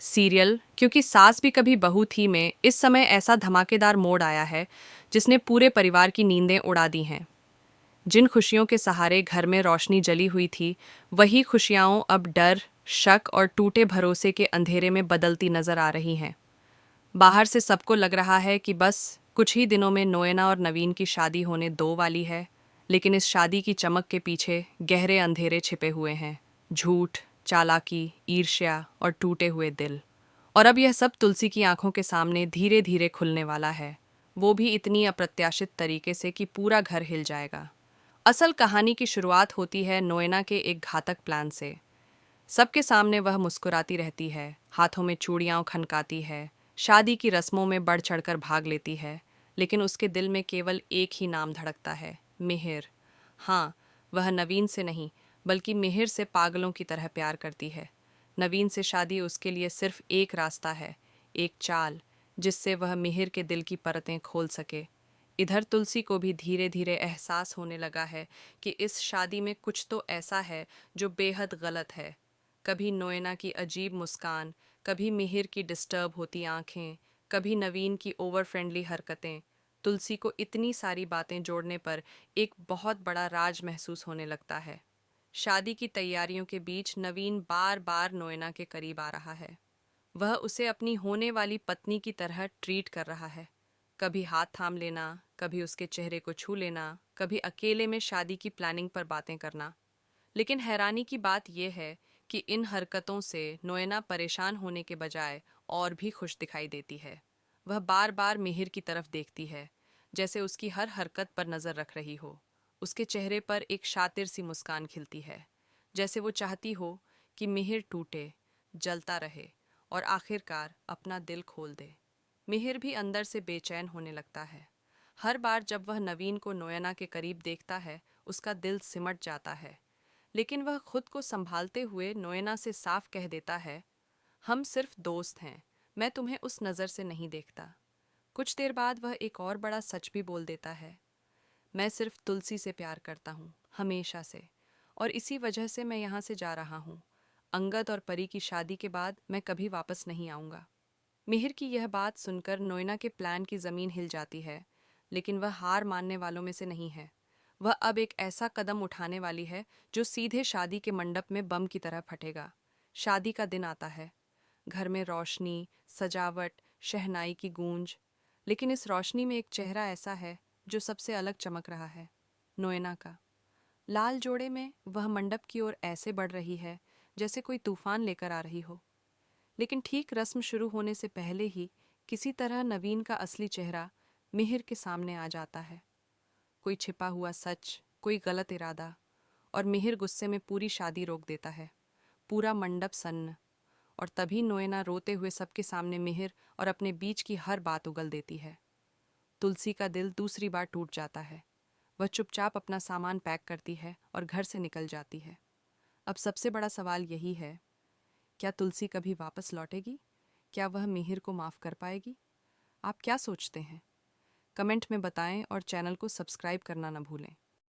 Serial क्योंकि सास भी कभी बहू थी में इस समय ऐसा धमाकेदार मोड़ आया है जिसने पूरे परिवार की नींदें उड़ा दी हैं। जिन खुशियों के सहारे घर में रोशनी जली हुई थी, वही खुशियां अब डर, शक और टूटे भरोसे के अंधेरे में बदलती नजर आ रही हैं। बाहर से सबको लग रहा है कि बस कुछ ही दिनों में नोएना और नवीन की शादी होने दो वाली है, लेकिन इस शादी की चमक के पीछे गहरे अंधेरे छिपे हुए हैं। झूठ, चालाकी, ईर्ष्या और टूटे हुए दिल। और अब यह सब तुलसी की आंखों के सामने धीरे धीरे खुलने वाला है, वो भी इतनी अप्रत्याशित तरीके से कि पूरा घर हिल जाएगा। असल कहानी की शुरुआत होती है नोएना के एक घातक प्लान से। सबके सामने वह मुस्कुराती रहती है, हाथों में चूड़ियां खनकाती है, शादी की रस्मों में बढ़ चढ़कर भाग लेती है, लेकिन उसके दिल में केवल एक ही नाम धड़कता है, मिहिर। हाँ, वह नवीन से नहीं, बल्कि मिहिर से पागलों की तरह प्यार करती है। नवीन से शादी उसके लिए सिर्फ एक रास्ता है, एक चाल, जिससे वह मिहिर के दिल की परतें खोल सके। इधर तुलसी को भी धीरे धीरे एहसास होने लगा है कि इस शादी में कुछ तो ऐसा है जो बेहद गलत है। कभी नोएना की अजीब मुस्कान, कभी मिहिर की डिस्टर्ब होती आंखें, कभी नवीन की ओवर फ्रेंडली हरकतें। तुलसी को इतनी सारी बातें जोड़ने पर एक बहुत बड़ा राज महसूस होने लगता है। शादी की तैयारियों के बीच नवीन बार बार नोएना के करीब आ रहा है। वह उसे अपनी होने वाली पत्नी की तरह ट्रीट कर रहा है। कभी हाथ थाम लेना, कभी उसके चेहरे को छू लेना, कभी अकेले में शादी की प्लानिंग पर बातें करना। लेकिन हैरानी की बात यह है कि इन हरकतों से नोएना परेशान होने के बजाय और भी खुश दिखाई देती है। वह बार बार मिहिर की तरफ देखती है, जैसे उसकी हर हरकत पर नजर रख रही हो। उसके चेहरे पर एक शातिर सी मुस्कान खिलती है, जैसे वो चाहती हो कि मिहिर टूटे, जलता रहे और आखिरकार अपना दिल खोल दे। मिहिर भी अंदर से बेचैन होने लगता है। हर बार जब वह नवीन को नोएना के करीब देखता है, उसका दिल सिमट जाता है। लेकिन वह खुद को संभालते हुए नोएना से साफ कह देता है, हम सिर्फ दोस्त हैं, मैं तुम्हें उस नज़र से नहीं देखता। कुछ देर बाद वह एक और बड़ा सच भी बोल देता है, मैं सिर्फ तुलसी से प्यार करता हूँ, हमेशा से, और इसी वजह से मैं यहाँ से जा रहा हूँ। अंगद और परी की शादी के बाद मैं कभी वापस नहीं आऊँगा। मिहिर की यह बात सुनकर नोएना के प्लान की ज़मीन हिल जाती है, लेकिन वह हार मानने वालों में से नहीं है। वह अब एक ऐसा कदम उठाने वाली है जो सीधे शादी के मंडप में बम की तरह फटेगा। शादी का दिन आता है। घर में रोशनी, सजावट, शहनाई की गूंज। लेकिन इस रोशनी में एक चेहरा ऐसा है जो सबसे अलग चमक रहा है, नोएना का। लाल जोड़े में वह मंडप की ओर ऐसे बढ़ रही है जैसे कोई तूफान लेकर आ रही हो। लेकिन ठीक रस्म शुरू होने से पहले ही किसी तरह नवीन का असली चेहरा मिहिर के सामने आ जाता है। कोई छिपा हुआ सच, कोई गलत इरादा, और मिहिर गुस्से में पूरी शादी रोक देता है। पूरा मंडप सन्न। और तभी नोएना रोते हुए सबके सामने मिहिर और अपने बीच की हर बात उगल देती है। तुलसी का दिल दूसरी बार टूट जाता है। वह चुपचाप अपना सामान पैक करती है और घर से निकल जाती है। अब सबसे बड़ा सवाल यही है, क्या तुलसी कभी वापस लौटेगी? क्या वह मिहिर को माफ़ कर पाएगी? आप क्या सोचते हैं? कमेंट में बताएं और चैनल को सब्सक्राइब करना न भूलें।